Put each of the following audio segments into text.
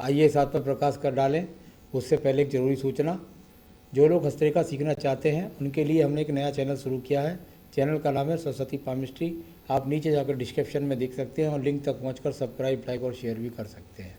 आइए इस बात पर प्रकाश कर डालें। उससे पहले एक ज़रूरी सूचना, जो लोग हस्तरेखा सीखना चाहते हैं उनके लिए हमने एक नया चैनल शुरू किया है। चैनल का नाम है सरस्वती पामिस्ट्री। आप नीचे जाकर डिस्क्रिप्शन में देख सकते हैं और लिंक तक पहुंचकर सब्सक्राइब, लाइक और शेयर भी कर सकते हैं।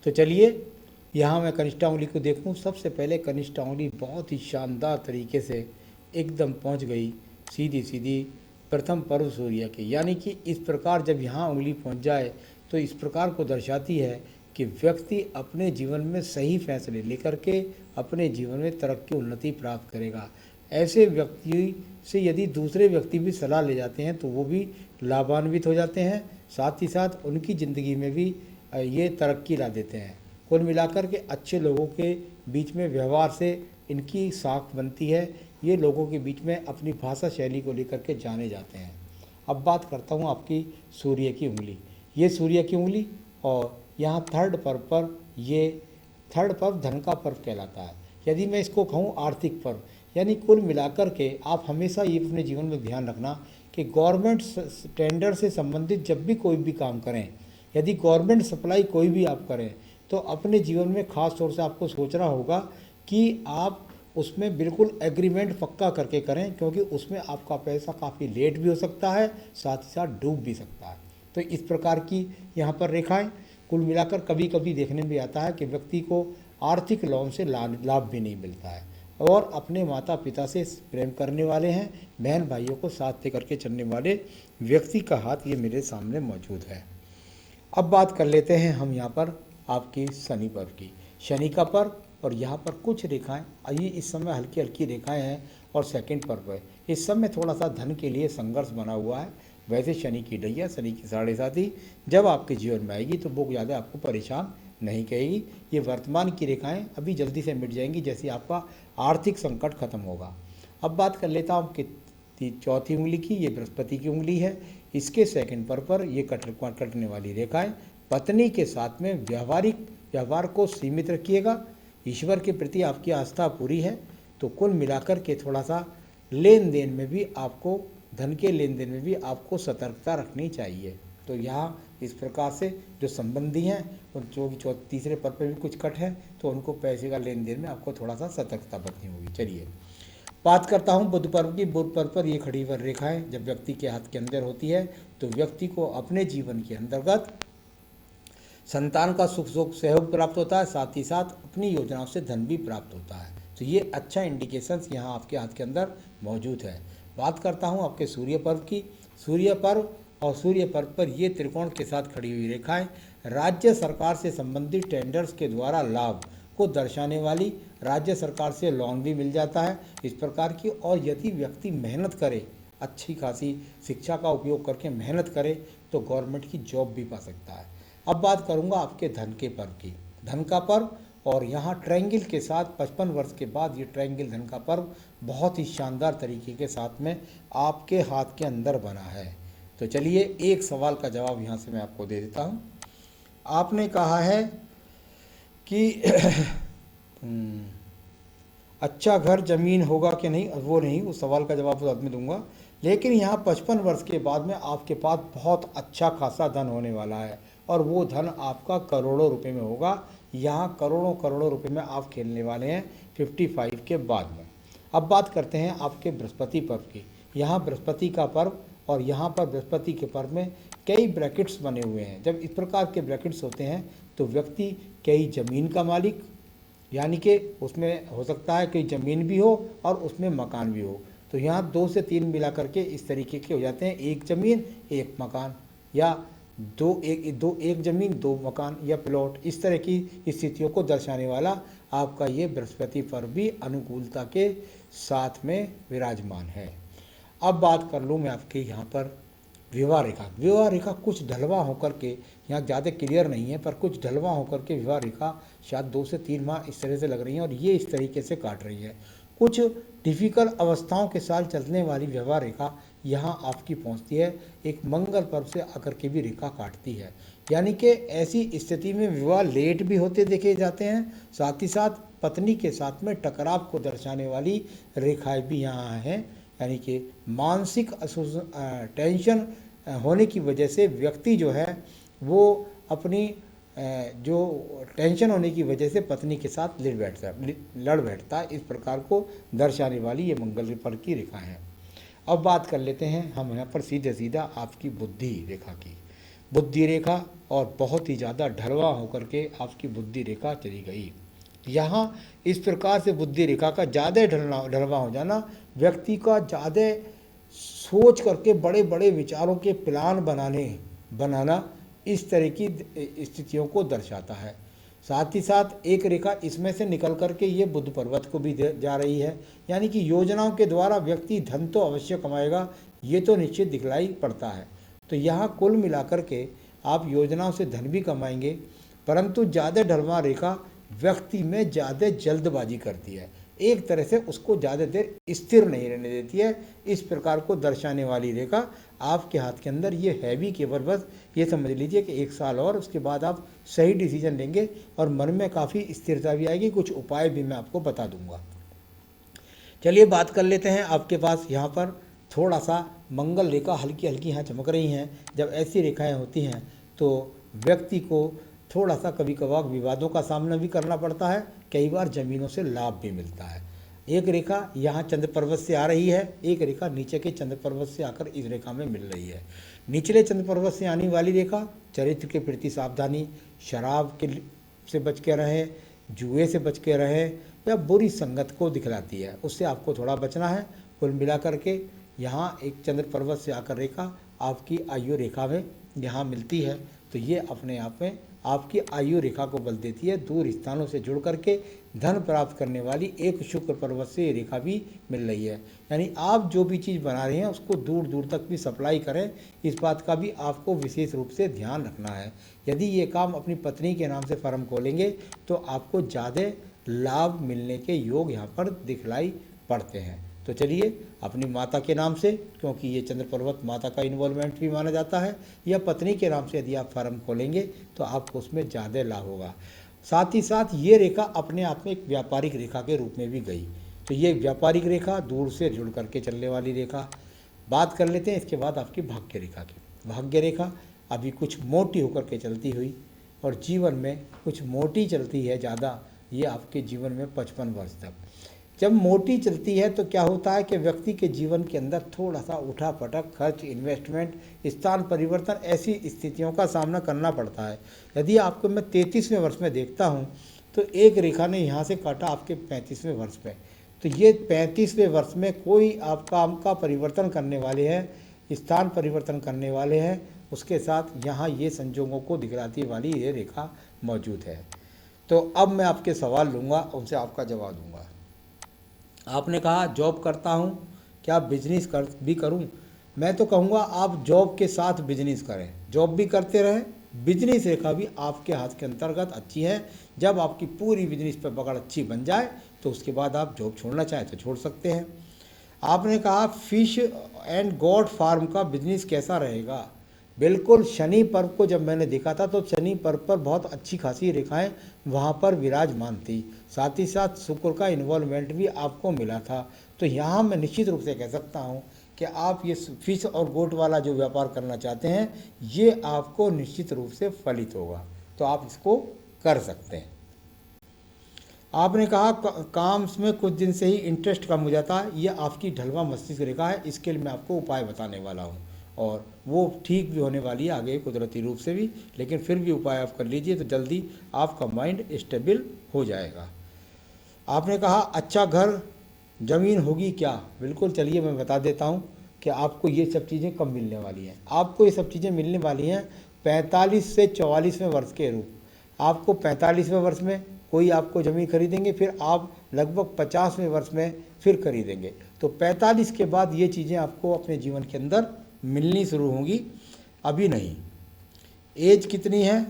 तो चलिए, यहाँ मैं कनिष्ठा उंगली को देखूँ। सबसे पहले कनिष्ठा उंगली बहुत ही शानदार तरीके से एकदम पहुँच गई सीधी सीधी प्रथम पर्व सूर्य के, यानी कि इस प्रकार जब यहाँ उंगली पहुँच जाए तो इस प्रकार को दर्शाती है कि व्यक्ति अपने जीवन में सही फैसले लेकर के अपने जीवन में तरक्की उन्नति प्राप्त करेगा। ऐसे व्यक्ति से यदि दूसरे व्यक्ति भी सलाह ले जाते हैं तो वो भी लाभान्वित हो जाते हैं, साथ ही साथ उनकी ज़िंदगी में भी ये तरक्की ला देते हैं। कुल मिलाकर के अच्छे लोगों के बीच में व्यवहार से इनकी साख बनती है। ये लोगों के बीच में अपनी भाषा शैली को लेकर के जाने जाते हैं। अब बात करता हूँ आपकी सूर्य की उंगली। ये सूर्य की उंगली और यहाँ थर्ड पर्व पर, ये थर्ड पर्व धन का पर्व कहलाता है। यदि मैं इसको कहूँ आर्थिक पर्व, यानी कुल मिलाकर के आप हमेशा ये अपने जीवन में ध्यान रखना कि गवर्नमेंट टेंडर से संबंधित जब भी कोई भी काम करें, यदि गवर्नमेंट सप्लाई कोई भी आप करें तो अपने जीवन में ख़ास तौर से आपको सोचना होगा कि आप उसमें बिल्कुल एग्रीमेंट पक्का करके करें, क्योंकि उसमें आपका पैसा काफ़ी लेट भी हो सकता है, साथ ही साथ डूब भी सकता है। तो इस प्रकार की यहाँ पर रेखाएं कुल मिलाकर कभी कभी देखने में आता है कि व्यक्ति को आर्थिक लोन से लाभ भी नहीं मिलता है, और अपने माता पिता से प्रेम करने वाले हैं, बहन भाइयों को साथ लेकर के चलने वाले व्यक्ति का हाथ ये मेरे सामने मौजूद है। अब बात कर लेते हैं हम यहाँ पर आपकी शनि पर्व की। शनि का पर्व और यहाँ पर कुछ रेखाएं, ये इस समय हल्की हल्की रेखाएं हैं और सेकंड पर्व है। इस समय थोड़ा सा धन के लिए संघर्ष बना हुआ है। वैसे शनि की ढैया, शनि की साढ़े साथी जब आपके जीवन में आएगी तो वो ज़्यादा आपको परेशान नहीं करेगी। ये वर्तमान की रेखाएं अभी जल्दी से मिट जाएंगी जैसे आपका आर्थिक संकट खत्म होगा। अब बात कर लेता हूँ आपकी चौथी उंगली की। ये बृहस्पति की उंगली है। इसके सेकंड पर ये कटने वाली रेखाएं पत्नी के साथ में व्यवहार को सीमित रखिएगा। ईश्वर के प्रति आपकी आस्था पूरी है तो कुल मिलाकर के थोड़ा सा लेन देन में भी आपको, धन के लेन देन में भी आपको सतर्कता रखनी चाहिए। तो यहाँ इस प्रकार से जो संबंधी हैं और जो तीसरे पद पर भी कुछ कट है तो उनको पैसे का लेन देन में आपको थोड़ा सा सतर्कता बरतनी होगी। चलिए बात करता हूँ बुध पर्व की। बुध पर्व पर ये खड़ी हुई रेखाएं जब व्यक्ति के हाथ के अंदर होती है तो व्यक्ति को अपने जीवन के अंतर्गत संतान का सुख सहयोग प्राप्त होता है, साथ ही साथ अपनी योजनाओं से धन भी प्राप्त होता है। तो ये अच्छा इंडिकेशंस यहाँ आपके हाथ के अंदर मौजूद है। बात करता हूँ आपके सूर्य पर्व की। सूर्य पर्व और सूर्य पर्व पर ये त्रिकोण के साथ खड़ी हुई रेखाएं राज्य सरकार से संबंधित टेंडर्स के द्वारा लाभ को दर्शाने वाली, राज्य सरकार से लोन भी मिल जाता है इस प्रकार की। और यदि व्यक्ति मेहनत करे, अच्छी खासी शिक्षा का उपयोग करके मेहनत करे तो गवर्नमेंट की जॉब भी पा सकता है। अब बात करूंगा आपके धन के पर्व की। धन का पर्व और यहाँ ट्रायंगल के साथ 55 वर्ष के बाद ये ट्रायंगल धन का पर्व बहुत ही शानदार तरीके के साथ में आपके हाथ के अंदर बना है। तो चलिए एक सवाल का जवाब यहाँ से मैं आपको दे देता हूँ। आपने कहा है कि अच्छा घर जमीन होगा कि नहीं, वो नहीं, उस सवाल का जवाब बाद में दूंगा। लेकिन यहाँ 55 वर्ष के बाद में आपके पास बहुत अच्छा खासा धन होने वाला है और वो धन आपका करोड़ों रुपए में होगा। यहाँ करोड़ों करोड़ों रुपए में आप खेलने वाले हैं 55 के बाद में। अब बात करते हैं आपके बृहस्पति पर्व की। यहाँ बृहस्पति का पर्व और यहाँ पर बृहस्पति के पर्व में कई ब्रैकेट्स बने हुए हैं। जब इस प्रकार के ब्रैकेट्स होते हैं तो व्यक्ति कई ज़मीन का मालिक, यानी कि उसमें हो सकता है कि ज़मीन भी हो और उसमें मकान भी हो। तो यहाँ 2 से 3 मिला करके इस तरीके के हो जाते हैं, एक ज़मीन एक मकान, या एक ज़मीन 2 मकान या प्लॉट। इस तरह की स्थितियों को दर्शाने वाला आपका ये बृहस्पति पर्व भी अनुकूलता के साथ में विराजमान है। अब बात कर लूँ मैं आपके यहाँ पर विवाह रेखा। विवाह रेखा कुछ ढलवा होकर के, यहाँ ज़्यादा क्लियर नहीं है पर कुछ ढलवा होकर के विवाह रेखा शायद 2 से 3 माह इस तरह से लग रही हैं और ये इस तरीके से काट रही है। कुछ डिफ़िकल्ट अवस्थाओं के साथ चलने वाली विवाह रेखा यहाँ आपकी पहुँचती है, एक मंगल पर्व से आकर के भी रेखा काटती है। यानी कि ऐसी स्थिति में विवाह लेट भी होते देखे जाते हैं, साथ ही साथ पत्नी के साथ में टकराव को दर्शाने वाली रेखाएं भी यहाँ हैं। यानी कि मानसिक टेंशन होने की वजह से व्यक्ति जो है वो अपनी जो टेंशन होने की वजह से पत्नी के साथ लड़ बैठता है, इस प्रकार को दर्शाने वाली ये मंगल पर की रेखा है। अब बात कर लेते हैं हम यहाँ पर सीधे सीधा आपकी बुद्धि रेखा की। बुद्धि रेखा और बहुत ही ज़्यादा ढलवा होकर के आपकी बुद्धि रेखा चली गई। यहाँ इस प्रकार से बुद्धि रेखा का ज़्यादा ढलवा हो जाना व्यक्ति का ज़्यादा सोच करके बड़े बड़े विचारों के प्लान बनाना इस तरह की स्थितियों को दर्शाता है। साथ ही साथ एक रेखा इसमें से निकल करके ये बुध पर्वत को भी जा रही है, यानी कि योजनाओं के द्वारा व्यक्ति धन तो अवश्य कमाएगा, ये तो निश्चित दिखलाई पड़ता है। तो यहाँ कुल मिलाकर के आप योजनाओं से धन भी कमाएंगे, परंतु ज़्यादा ढलवा रेखा व्यक्ति में ज़्यादा जल्दबाजी करती है, एक तरह से उसको ज़्यादा देर स्थिर नहीं रहने देती है। इस प्रकार को दर्शाने वाली रेखा आपके हाथ के अंदर ये है भी केवल बस ये समझ लीजिए कि 1 साल और उसके बाद आप सही डिसीजन लेंगे और मन में काफ़ी स्थिरता भी आएगी। कुछ उपाय भी मैं आपको बता दूंगा। चलिए बात कर लेते हैं। आपके पास यहाँ पर थोड़ा सा मंगल रेखा हल्की हल्की यहाँ चमक रही हैं। जब ऐसी रेखाएं होती हैं तो व्यक्ति को थोड़ा सा कभी कभार विवादों का सामना भी करना पड़ता है, कई बार ज़मीनों से लाभ भी मिलता है। एक रेखा यहाँ चंद्र पर्वत से आ रही है, एक रेखा नीचे के चंद्र पर्वत से आकर इस रेखा में मिल रही है। निचले चंद्र पर्वत से आने वाली रेखा चरित्र के प्रति सावधानी, शराब के से बच के रहें, जुए से बच के रहें या बुरी संगत को दिखलाती है, उससे आपको थोड़ा बचना है। कुल मिलाकर के यहाँ एक चंद्र पर्वत से आकर रेखा आपकी आयु रेखा में यहाँ मिलती है, तो ये अपने आप में आपकी आयु रेखा को बल देती है। दूर स्थानों से जुड़ करके धन प्राप्त करने वाली एक शुक्र पर्वत से ये रेखा भी मिल रही है, यानी आप जो भी चीज़ बना रहे हैं उसको दूर दूर तक भी सप्लाई करें, इस बात का भी आपको विशेष रूप से ध्यान रखना है। यदि ये काम अपनी पत्नी के नाम से फर्म खोलेंगे तो आपको ज़्यादा लाभ मिलने के योग यहाँ पर दिखलाई पड़ते हैं। तो चलिए अपनी माता के नाम से, क्योंकि ये चंद्र पर्वत माता का इन्वॉल्वमेंट भी माना जाता है, या पत्नी के नाम से यदि आप फार्म खोलेंगे तो आपको उसमें ज़्यादा लाभ होगा। साथ ही साथ ये रेखा अपने आप में एक व्यापारिक रेखा के रूप में भी गई, तो ये व्यापारिक रेखा दूर से जुड़ करके चलने वाली रेखा। बात कर लेते हैं इसके बाद आपकी भाग्य रेखा की। भाग्य रेखा अभी कुछ मोटी होकर के चलती हुई और जीवन में कुछ मोटी चलती है ज़्यादा, ये आपके जीवन में 55 वर्ष तक जब मोटी चलती है तो क्या होता है कि व्यक्ति के जीवन के अंदर थोड़ा सा उठा पटक, खर्च, इन्वेस्टमेंट, स्थान परिवर्तन, ऐसी स्थितियों का सामना करना पड़ता है। यदि आपको मैं 33वें वर्ष में देखता हूँ तो एक रेखा ने यहाँ से काटा आपके 35वें वर्ष में, तो ये 35वें वर्ष में कोई आप काम का परिवर्तन करने वाले हैं, स्थान परिवर्तन करने वाले हैं, उसके साथ यहाँ ये संजोगों को दिखलाती वाली ये रेखा मौजूद है। तो अब मैं आपके सवाल लूँगा, उनसे आपका जवाब दूँगा। आपने कहा जॉब करता हूँ, क्या बिजनेस भी करूँ? मैं तो कहूँगा आप जॉब के साथ बिजनेस करें, जॉब भी करते रहें, बिजनेस रेखा भी आपके हाथ के अंतर्गत अच्छी है। जब आपकी पूरी बिजनेस पर पकड़ अच्छी बन जाए तो उसके बाद आप जॉब छोड़ना चाहें तो छोड़ सकते हैं। आपने कहा फिश एंड गॉड फार्म का बिजनेस कैसा रहेगा? बिल्कुल शनि पर्व को जब मैंने देखा था तो शनि पर्व पर बहुत अच्छी खासी रेखाएं वहाँ पर विराजमान थी, साथ ही साथ शुक्र का इन्वॉल्वमेंट भी आपको मिला था। तो यहाँ मैं निश्चित रूप से कह सकता हूँ कि आप ये फिश और गोट वाला जो व्यापार करना चाहते हैं ये आपको निश्चित रूप से फलित होगा, तो आप इसको कर सकते हैं। आपने कहा काम में कुछ दिन से ही इंटरेस्ट कम हो जाता है, ये आपकी ढलवा मस्तिष्क रेखा है, इसके लिए मैं आपको उपाय बताने वाला हूँ और वो ठीक भी होने वाली है आगे कुदरती रूप से भी, लेकिन फिर भी उपाय आप कर लीजिए तो जल्दी आपका माइंड स्टेबल हो जाएगा। आपने कहा अच्छा घर ज़मीन होगी क्या? बिल्कुल, चलिए मैं बता देता हूँ कि आपको ये सब चीज़ें कब मिलने वाली हैं। आपको ये सब चीज़ें मिलने वाली हैं 45 से 44वें वर्ष के रूप। आपको 45वें वर्ष में कोई आपको ज़मीन खरीदेंगे, फिर आप लगभग 50वें वर्ष में फिर खरीदेंगे, तो 45 के बाद ये चीज़ें आपको अपने जीवन के अंदर मिलनी शुरू होंगी, अभी नहीं। एज कितनी है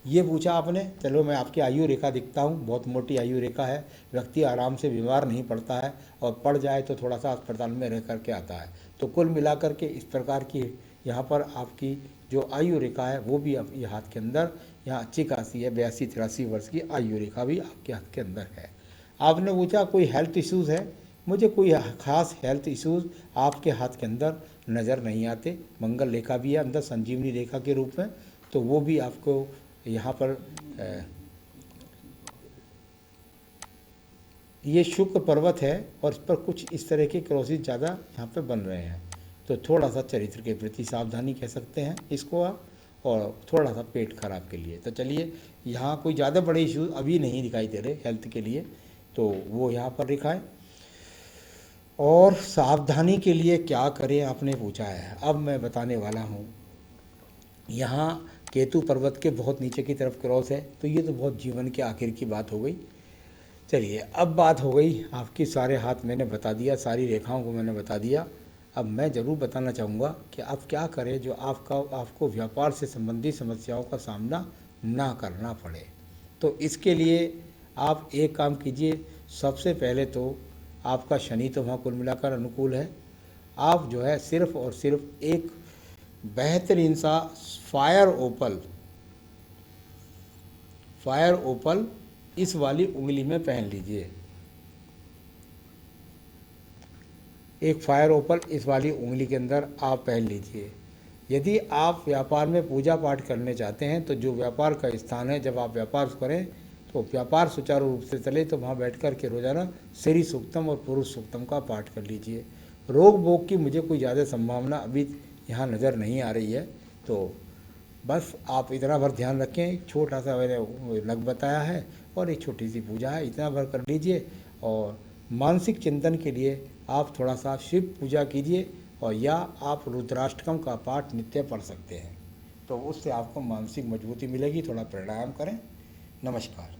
ये पूछा आपने, चलो मैं आपकी आयु रेखा दिखता हूँ, बहुत मोटी आयु रेखा है, व्यक्ति आराम से बीमार नहीं पड़ता है और पड़ जाए तो थोड़ा सा अस्पताल में रह करके आता है। तो कुल मिलाकर के इस प्रकार की यहाँ पर आपकी जो आयु रेखा है वो भी आपके हाथ के अंदर यहाँ अच्छी खासी है, 82-83 वर्ष की आयु रेखा भी आपके हाथ के अंदर है। आपने पूछा कोई हेल्थ इश्यूज़ है? मुझे कोई ख़ास हेल्थ इश्यूज़ आपके हाथ के अंदर नज़र नहीं आते। मंगल रेखा भी है अंदर संजीवनी रेखा के रूप में, तो वो भी आपको यहाँ पर ये शुक्र पर्वत है और इस पर कुछ इस तरह के क्रॉसेस ज़्यादा यहाँ पे बन रहे हैं, तो थोड़ा सा चरित्र के प्रति सावधानी कह सकते हैं इसको आप, और थोड़ा सा पेट खराब के लिए। तो चलिए, यहाँ कोई ज़्यादा बड़े इश्यूज अभी नहीं दिखाई दे रहे हेल्थ के लिए, तो वो यहाँ पर लिखा है। और सावधानी के लिए क्या करें आपने पूछा है, अब मैं बताने वाला हूँ। यहाँ केतु पर्वत के बहुत नीचे की तरफ क्रॉस है, तो ये तो बहुत जीवन के आखिर की बात हो गई। चलिए, अब बात हो गई आपकी, सारे हाथ मैंने बता दिया, सारी रेखाओं को मैंने बता दिया। अब मैं ज़रूर बताना चाहूँगा कि आप क्या करें जो आपको व्यापार से संबंधित समस्याओं का सामना ना करना पड़े। तो इसके लिए आप एक काम कीजिए, सबसे पहले तो आपका शनि तो वहाँ कुल मिलाकर अनुकूल है। आप जो है सिर्फ और सिर्फ एक बेहतरीन सा फायर ओपल इस वाली उंगली में पहन लीजिए। एक फायर ओपल इस वाली उंगली के अंदर आप पहन लीजिए। यदि आप व्यापार में पूजा पाठ करने चाहते हैं, तो जो व्यापार का स्थान है, जब आप व्यापार करें तो व्यापार सुचारू रूप से चले, तो वहाँ बैठ कर के रोजाना श्री सूक्तम और पुरुष सूक्तम का पाठ कर लीजिए। रोग भोग की मुझे कोई ज़्यादा संभावना अभी यहाँ नज़र नहीं आ रही है, तो बस आप इतना भर ध्यान रखें। छोटा सा मैंने लग बताया है और एक छोटी सी पूजा है, इतना भर कर लीजिए। और मानसिक चिंतन के लिए आप थोड़ा सा शिव पूजा कीजिए, और या आप रुद्राष्टकम का पाठ नित्य पढ़ सकते हैं, तो उससे आपको मानसिक मजबूती मिलेगी। थोड़ा प्राणायाम करें। नमस्कार।